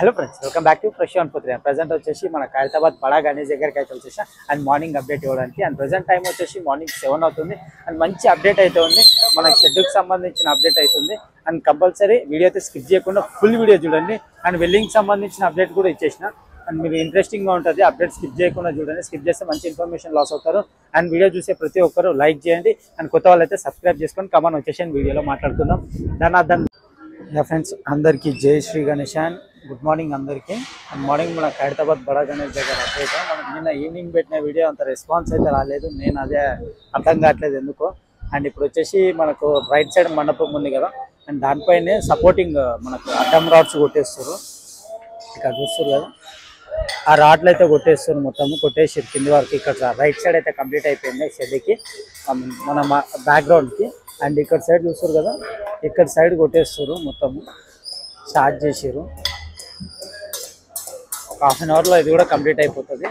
Hello friends, welcome back to fresh on Putri. Present వచ్చేసి మన ఖైరతాబాద్ బడా గణేష్ దగ్గరికి అయితే వచ్చేసి అండ్ మార్నింగ్ అప్డేట్ ఇవ్వడానికి. అండ్ ప్రజెంట్ టైం వచ్చేసి మార్నింగ్ 7 అవుతుంది. అండ్ మంచి అప్డేట్ అయితే ఉంది, మనకి షెడ్యూల్కి సంబంధించిన అప్డేట్ అవుతుంది. అండ్ కంపల్సరీ వీడియో అయితే స్కిప్ చేయకుండా ఫుల్ వీడియో చూడండి. అండ్ వెల్లింగ్కి సంబంధించిన అప్డేట్ కూడా ఇచ్చేసిన. అండ్ మీరు ఇంట్రెస్టింగ్గా ఉంటుంది, అప్డేట్ స్కిప్ చేయకుండా చూడండి. స్కిప్ చేస్తే మంచి ఇన్ఫర్మేషన్ లాస్ అవుతారు. అండ్ వీడియో చూసే ప్రతి ఒక్కరు లైక్ చేయండి. అండ్ కొత్త వాళ్ళు అయితే సబ్స్క్రైబ్ చేసుకొని కమాన్ వచ్చేసి వీడియోలో మాట్లాడుకుందాం. ధనార్దన్ ఫ్రెండ్స్, అందరికీ జై శ్రీ గణేశాన్. గుడ్ మార్నింగ్ అందరికీ. అండ్ మార్నింగ్ మన ఖైరతాబాద్ బడా గణేష్ దగ్గర అప్డేట్. మనకి నిన్న ఈవినింగ్ పెట్టిన వీడియో అంత రెస్పాన్స్ అయితే రాలేదు, నేను అదే అర్థం కావట్లేదు ఎందుకో. అండ్ ఇప్పుడు వచ్చేసి మనకు రైట్ సైడ్ మండపం ఉంది కదా, అండ్ దానిపైనే సపోర్టింగ్ మనకు అడ్డం రాడ్స్ కొట్టేస్తారు. ఇక్కడ చూస్తారు కదా, ఆ రాడ్లు అయితే కొట్టేస్తారు, మొత్తం కొట్టేసి కింది వరకు. ఇక్కడ రైట్ సైడ్ అయితే కంప్లీట్ అయిపోయింది షెడ్కి, మన బ్యాక్గ్రౌండ్కి. అండ్ ఇక్కడ సైడ్ చూస్తారు కదా, ఇక్కడ సైడ్ కొట్టేస్తారు, మొత్తము స్టార్ట్ చేసారు. ఒక హాఫ్ అన్ అవర్లో ఇది కూడా కంప్లీట్ అయిపోతుంది.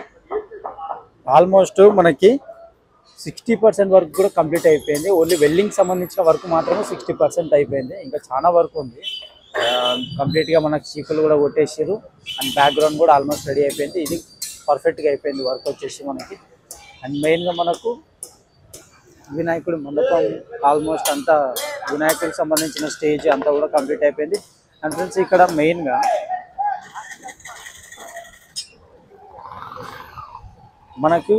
ఆల్మోస్ట్ మనకి 60% వరకు కూడా కంప్లీట్ అయిపోయింది. ఓన్లీ వెల్డింగ్ సంబంధించిన వర్క్ మాత్రమే 60% అయిపోయింది. ఇంకా చాలా వర్క్ ఉంది. కంప్లీట్గా మనకి చీకులు కూడా కొట్టేసారు. అండ్ బ్యాక్గ్రౌండ్ కూడా ఆల్మోస్ట్ రెడీ అయిపోయింది. ఇది పర్ఫెక్ట్గా అయిపోయింది వర్క్ వచ్చేసి మనకి. అండ్ మెయిన్గా మనకు వినాయకుడి మండపం ఆల్మోస్ట్ అంతా, వినాయకుడికి సంబంధించిన స్టేజ్ అంతా కూడా కంప్లీట్ అయిపోయింది. అండ్ ఫ్రెండ్స్, ఇక్కడ మెయిన్గా మనకు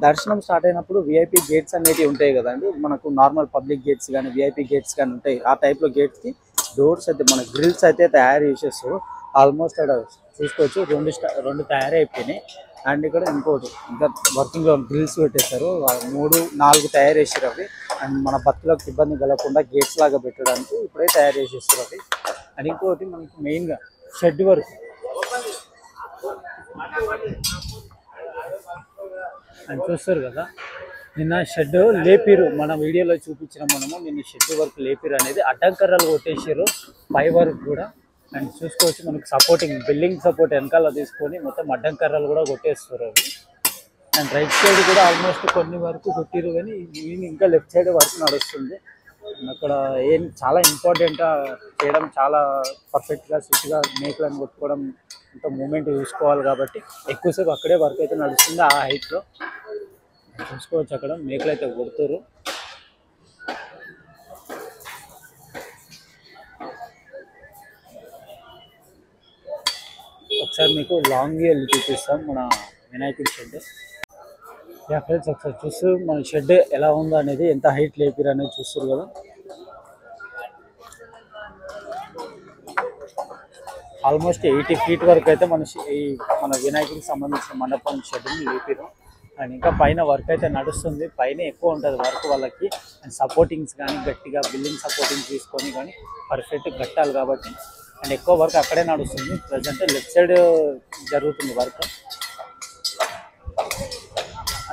దర్శనం స్టార్ట్ అయినప్పుడు విఐపి గేట్స్ అనేవి ఉంటాయి కదండి. మనకు నార్మల్ పబ్లిక్ గేట్స్ కానీ విఐపి గేట్స్ కానీ ఉంటాయి. ఆ టైప్లో గేట్స్కి డోర్స్ అయితే మన గ్రిల్స్ అయితే తయారు చేసేస్తారు. ఆల్మోస్ట్ అక్కడ చూసుకోవచ్చు, రెండు తయారు అయిపోయినాయి. అండ్ ఇక్కడ ఇంకోటి ఇంకా వర్కింగ్లో గ్రిల్స్ పెట్టేస్తారు, 3-4 తయారు చేసారు అవి. అండ్ మన భక్తులకు ఇబ్బంది కలగకుండా గేట్స్ లాగా పెట్టడానికి ఇప్పుడే తయారు చేసేస్తారు అవి. అండ్ ఇంకోటి మనకి మెయిన్గా షెడ్ వర్క్. అండ్ చూస్తారు కదా, నిన్న షెడ్ లేపిరు, మన వీడియోలో చూపించిన మనము నిన్న షెడ్ వర్క్ లేపిరు అనేది. అడ్డంకర్రలు కొట్టేసారు పై వరకు కూడా. అండ్ చూసుకోవచ్చు, మనకి సపోర్టింగ్ బిల్డింగ్ సపోర్ట్ వెనకాల తీసుకొని మొత్తం అడ్డంకర్రలు కూడా కొట్టేస్తారు అవి. అండ్ రైట్ సైడ్ కూడా ఆల్మోస్ట్ కొన్ని వరకు కొట్టిరు, కానీ ఇంకా లెఫ్ట్ సైడ్ వర్క్ నడుస్తుంది. అక్కడ ఏం చాలా ఇంపార్టెంట్గా చేయడం, చాలా పర్ఫెక్ట్గా స్విచ్గా మేకులను కొట్టుకోవడం, ఇంత మూమెంట్ చూసుకోవాలి కాబట్టి ఎక్కువసేపు అక్కడే వర్క్ అయితే నడుస్తుంది. ఆ హైట్లో చూసుకోవచ్చు, అక్కడ మేకులు అయితే కొడుతారు. ఒకసారి మీకు లాంగ్ వ్యూ వెళ్ళి చూపిస్తాం మన వినాయకుడి షెడ్. ఫ్రెండ్స్, ఒకసారి చూస్తూ మన షెడ్ ఎలా ఉందో అనేది, ఎంత హైట్ లేపిరు అనేది చూస్తారు కదా. ఆల్మోస్ట్ 80 ఫీట్ వరకు అయితే మన వినాయకుడికి సంబంధించిన మండపం షెడ్ని లేపిరు. అండ్ ఇంకా పైన వర్క్ అయితే నడుస్తుంది. పైన ఎక్కువ ఉంటుంది వర్క్ వాళ్ళకి. అండ్ సపోర్టింగ్స్ కానీ గట్టిగా బిల్డింగ్ సపోర్టింగ్స్ తీసుకొని కానీ పర్ఫెక్ట్ కట్టాలి కాబట్టి. అండ్ ఎక్కువ వర్క్ అక్కడే నడుస్తుంది. ప్రజెంట్ లెఫ్ట్ సైడ్ జరుగుతుంది వర్క్.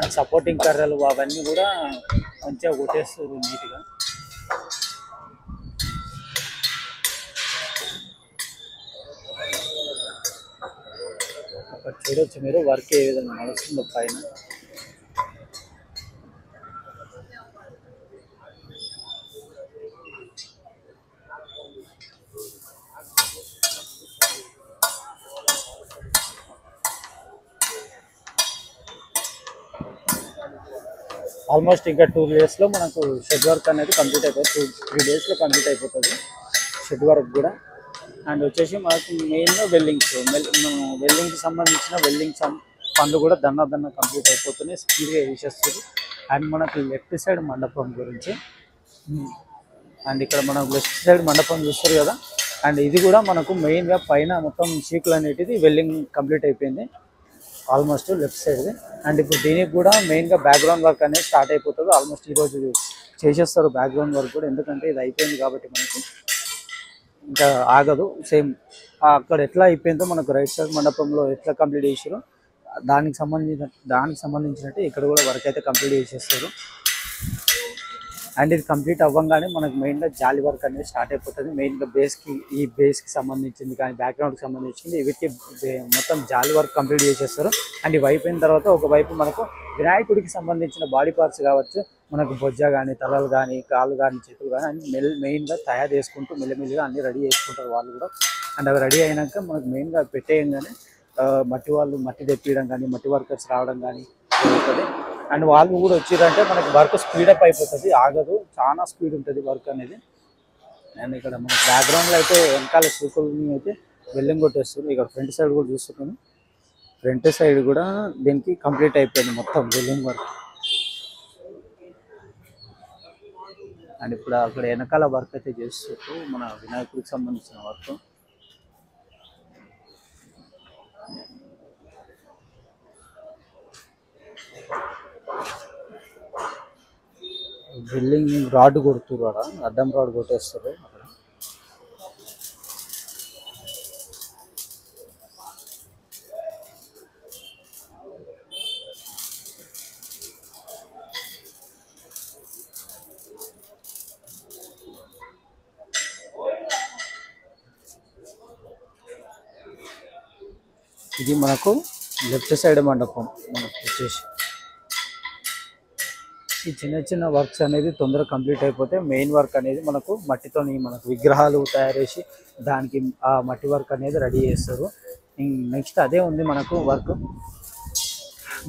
అండ్ సపోర్టింగ్ కర్రలు అవన్నీ కూడా మంచిగా కొట్టేస్తారు నీట్గా. అక్కడ చూడవచ్చు మీరు వర్క్ ఏ విధంగా నడుస్తుందో పైన. ఆల్మోస్ట్ ఇంకా 2 డేస్లో మనకు షెడ్ వర్క్ అనేది కంప్లీట్ అయిపోతుంది. 3 డేస్లో కంప్లీట్ అయిపోతుంది షెడ్ వర్క్ కూడా. అండ్ వచ్చేసి మనకు మెయిన్గా వెల్డింగ్కి సంబంధించిన పనులు కూడా దన్న కంప్లీట్ అయిపోతున్నాయి, స్పీడ్గా వేసేస్తారు. అండ్ మనకు లెఫ్ట్ సైడ్ మండపం గురించి, అండ్ ఇక్కడ మనం లెఫ్ట్ సైడ్ మండపం చూస్తారు కదా. అండ్ ఇది కూడా మనకు మెయిన్గా పైన మొత్తం చీకులు అనేటిది వెల్డింగ్ కంప్లీట్ అయిపోయింది ఆల్మోస్ట్ లెఫ్ట్ సైడ్ది. అండ్ ఇప్పుడు దీనికి కూడా మెయిన్గా బ్యాక్గ్రౌండ్ వర్క్ అనేది స్టార్ట్ అయిపోతుంది. ఆల్మోస్ట్ ఈరోజు చేసేస్తారు బ్యాక్గ్రౌండ్ వర్క్ కూడా, ఎందుకంటే ఇది అయిపోయింది కాబట్టి మనకి ఇంకా ఆగదు. సేమ్ అక్కడ ఎట్లా అయిపోయిందో మనకు రైట్ సైడ్ మండపంలో ఎట్లా కంప్లీట్ చేసారో దానికి సంబంధించినట్టు ఇక్కడ కూడా వర్క్ అయితే కంప్లీట్ చేసేస్తారు. అండ్ ఇది కంప్లీట్ అవ్వగానే మనకు మెయిన్గా జాలి వర్క్ అనేది స్టార్ట్ అయిపోతుంది. మెయిన్గా ఈ బేస్కి సంబంధించింది కానీ బ్యాక్గ్రౌండ్కి సంబంధించింది వీటికి మొత్తం జాలి వర్క్ కంప్లీట్ చేసేస్తారు. అండ్ ఇవి అయిపోయిన తర్వాత ఒకవైపు మనకు వినాయకుడికి సంబంధించిన బాడీ పార్ట్స్ కావచ్చు, మనకు బొజ్జ కానీ, తలలు కానీ, కాళ్ళు కానీ, చేతులు కానీ అన్ని మెయిన్గా తయారు చేసుకుంటూ మెల్లమెల్లిగా అన్ని రెడీ చేసుకుంటారు వాళ్ళు కూడా. అండ్ అవి రెడీ అయినాక మనకు మెయిన్గా పెట్టేయంగానే మట్టి తెప్పియడం కానీ మట్టి వర్కర్స్ రావడం కానీ జరుగుతుంది. అండ్ వాళ్ళు కూడా వచ్చిరంటే మనకి వర్క్ స్పీడప్ అయిపోతుంది, ఆగదు, చాలా స్పీడ్ ఉంటుంది వర్క్ అనేది. అండ్ ఇక్కడ మన బ్యాక్గ్రౌండ్లో అయితే వెనకాల సూకుల్ని అయితే వెల్డింగ్ కొట్టేస్తుంది. ఇక్కడ ఫ్రంట్ సైడ్ కూడా చూస్తున్నాను, ఫ్రంట్ సైడ్ కూడా దీనికి కంప్లీట్ అయిపోయింది మొత్తం వెల్డింగ్ వర్క్. అండ్ ఇప్పుడు అక్కడ వెనకాల వర్క్ అయితే చేస్తూ మన వినాయకుడికి సంబంధించిన వర్క్. బిల్డింగ్ రాడ్ కొడుతున్నారు, అక్కడ అడ్డం రాడ్ కొట్టేస్తారు. అక్కడ ఇది మనకు లెఫ్ట్ సైడ్ మండపం. మనకు వచ్చేసి ఈ చిన్న చిన్న వర్క్స్ అనేది తొందరగా కంప్లీట్ అయిపోతే మెయిన్ వర్క్ అనేది మనకు మట్టితోని మనకు విగ్రహాలు తయారు చేసి దానికి ఆ మట్టి వర్క్ అనేది రెడీ చేస్తారు. నెక్స్ట్ అదే ఉంది మనకు వర్క్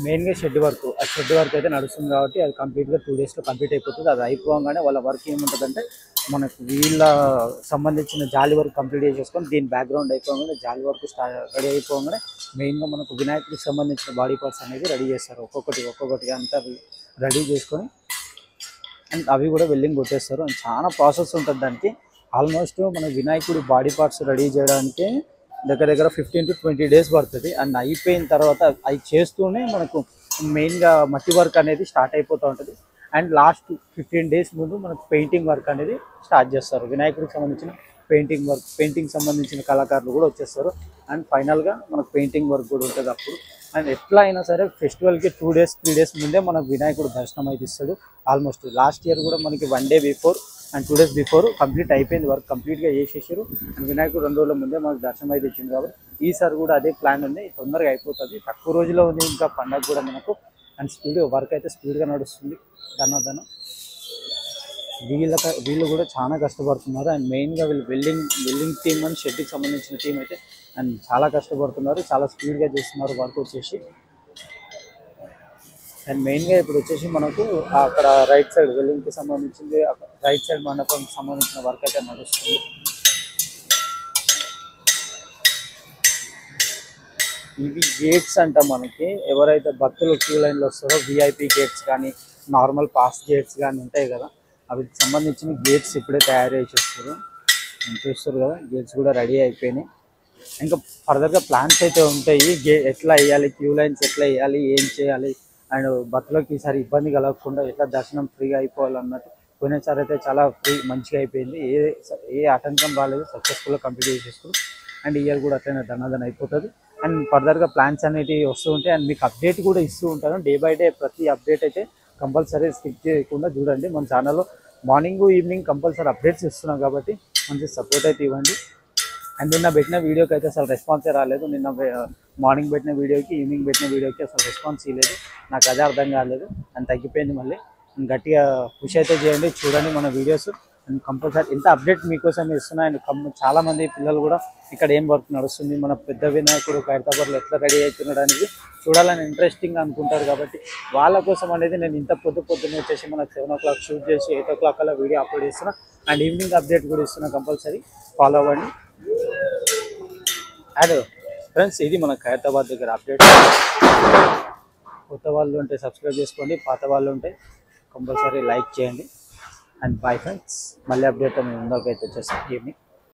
మెయిన్గా షెడ్ వర్క్. ఆ షెడ్ వర్క్ అయితే నడుస్తుంది కాబట్టి అది కంప్లీట్గా 2 daysలో కంప్లీట్ అయిపోతుంది. అది అయిపోగానే వాళ్ళ వర్క్ ఏముంటుందంటే మనకు వీళ్ళ సంబంధించిన జాలి వర్క్ కంప్లీట్ చేసేసుకొని దీని బ్యాక్గ్రౌండ్ అయిపోగానే జాలి వర్క్ రెడీ అయిపోగానే మెయిన్గా మనకు వినాయకుడికి సంబంధించిన బాడీ పార్ట్స్ అనేది రెడీ చేస్తారు. ఒక్కొక్కటిగా అంతా రెడీ చేసుకొని అండ్ అవి కూడా వెల్డింగ్ కొట్టేస్తారు. అండ్ చాలా ప్రాసెస్ ఉంటుంది దానికి. ఆల్మోస్ట్ మన వినాయకుడి బాడీ పార్ట్స్ రెడీ చేయడానికి దగ్గర 15 to 20 days పడుతుంది. అండ్ అయిపోయిన తర్వాత అవి చేస్తూనే మనకు మెయిన్గా మట్టి వర్క్ అనేది స్టార్ట్ అయిపోతూ ఉంటుంది. అండ్ లాస్ట్ 15 days ముందు మనకు పెయింటింగ్ వర్క్ అనేది స్టార్ట్ చేస్తారు. వినాయకుడికి సంబంధించిన పెయింటింగ్ సంబంధించిన కళాకారులు కూడా వచ్చేస్తారు. అండ్ ఫైనల్గా మనకు పెయింటింగ్ వర్క్ కూడా ఉంటుంది అప్పుడు. అండ్ ఎట్లా అయినా సరే ఫెస్టివల్కి 2 days 3 days ముందే మనకు వినాయకుడు దర్శనం అయితే ఇస్తాడు. ఆల్మోస్ట్ లాస్ట్ ఇయర్ కూడా మనకి 1 day before and 2 days before complete అయిపోయింది, వర్క్ కంప్లీట్గా చేసేసారు. అండ్ వినాయకుడు 2 రోజుల ముందే మనకు దర్శనం అయితే ఇచ్చింది. కాబట్టి ఈసారి కూడా అదే ప్లాన్ ఉంది, తొందరగా అయిపోతుంది. తక్కువ రోజుల్లో ఉంది ఇంకా పండగ కూడా మనకు. అండ్ వర్క్ అయితే స్పీడ్గా నడుస్తుంది. దన్న వీళ్ళు కూడా చాలా కష్టపడుతున్నారు. అండ్ మెయిన్గా వీళ్ళు వెల్డింగ్ టీమ్ అండ్ షెడ్కి సంబంధించిన టీం అయితే అండ్ చాలా కష్టపడుతున్నారు, చాలా స్పీడ్గా చేస్తున్నారు వర్క్ వచ్చేసి. అండ్ మెయిన్గా ఇప్పుడు వచ్చేసి మనకు అక్కడ రైట్ సైడ్ వెల్డింగ్కి సంబంధించింది రైట్ సైడ్ మండపంకి సంబంధించిన వర్క్ అయితే నడుస్తుంది. ఇవి గేట్స్ అంట మనకి. ఎవరైతే భక్తులు క్యూ లైన్లో వస్తారో విఐపి గేట్స్ కానీ నార్మల్ పాస్ గేట్స్ కానీ ఉంటాయి కదా, అవికి సంబంధించిన గేట్స్ ఇప్పుడే తయారు చేసేస్తారు. చూస్తారు కదా, గేట్స్ కూడా రెడీ అయిపోయినాయి. ఇంకా ఫర్దర్గా ప్లాన్స్ అయితే ఉంటాయి, ఎట్లా వేయాలి, క్యూ లైన్స్ ఎట్లా వేయాలి, ఏం చేయాలి, అండ్ భక్తులకి ఈసారి ఇబ్బంది కలగకుండా ఎట్లా దర్శనం ఫ్రీగా అయిపోవాలన్నట్టు. పోయినసారి అయితే చాలా మంచిగా అయిపోయింది, ఏ ఆటంకం రాలేదు, సక్సెస్ఫుల్గా కంప్లీట్ చేసేస్తారు. అండ్ ఇయర్ కూడా అట్లనే దన్నదన అయిపోతుంది. అండ్ ఫర్దర్గా ప్లాన్స్ అనేవి వస్తూ ఉంటాయి. అండ్ మీకు అప్డేట్ కూడా ఇస్తూ ఉంటాను, డే బై డే ప్రతి అప్డేట్ అయితే కంపల్సరీ స్కిప్ చేయకుండా చూడండి. మన ఛానల్లో మార్నింగ్ ఈవినింగ్ కంపల్సరీ అప్డేట్స్ ఇస్తున్నాం కాబట్టి మంచి సపోర్ట్ అయితే ఇవ్వండి. అండ్ నిన్న పెట్టిన వీడియోకి అయితే అసలు రెస్పాన్సే రాలేదు. నిన్న మార్నింగ్ పెట్టిన వీడియోకి ఈవినింగ్ పెట్టిన వీడియోకి అసలు రెస్పాన్స్ ఇవ్వలేదు, నాకు అదే అర్థం కాలేదు. అండ్ తగ్గిపోయింది. మళ్ళీ గట్టిగా పుష్ అయితే చేయండి, చూడండి మన వీడియోస్. అండ్ కంపల్సరీ ఎంత అప్డేట్ మీకోసం ఇస్తున్నా. అండ్ చాలామంది పిల్లలు కూడా ఇక్కడ ఏం వర్క్ నడుస్తుంది, మన పెద్ద వినాయకుడు ఖైరతాబాద్లో ఎట్లా రెడీ అవుతున్నాడు అనేది చూడాలని ఇంట్రెస్టింగ్ అనుకుంటారు. కాబట్టి వాళ్ళ కోసం అనేది నేను ఇంత పొద్దున్నే వచ్చేసి మనకు 7 o'clock షూట్ చేసి 8 o'clock అలా వీడియో అప్లోడ్ చేస్తున్నా. అండ్ ఈవినింగ్ అప్డేట్ కూడా ఇస్తున్నా, కంపల్సరీ ఫాలో అవ్వండి. అండ్ ఫ్రెండ్స్, ఇది మన ఖైరతాబాద్ దగ్గర అప్డేట్. కొత్త వాళ్ళు ఉంటే సబ్స్క్రైబ్ చేసుకోండి, పాత వాళ్ళు ఉంటే కంపల్సరీ లైక్ చేయండి. అండ్ బాయ్ ఫ్రెండ్స్, మళ్ళీ అప్డేట్ మేము ముందరికి అయితే వచ్చేస్తాం ఈవినింగ్.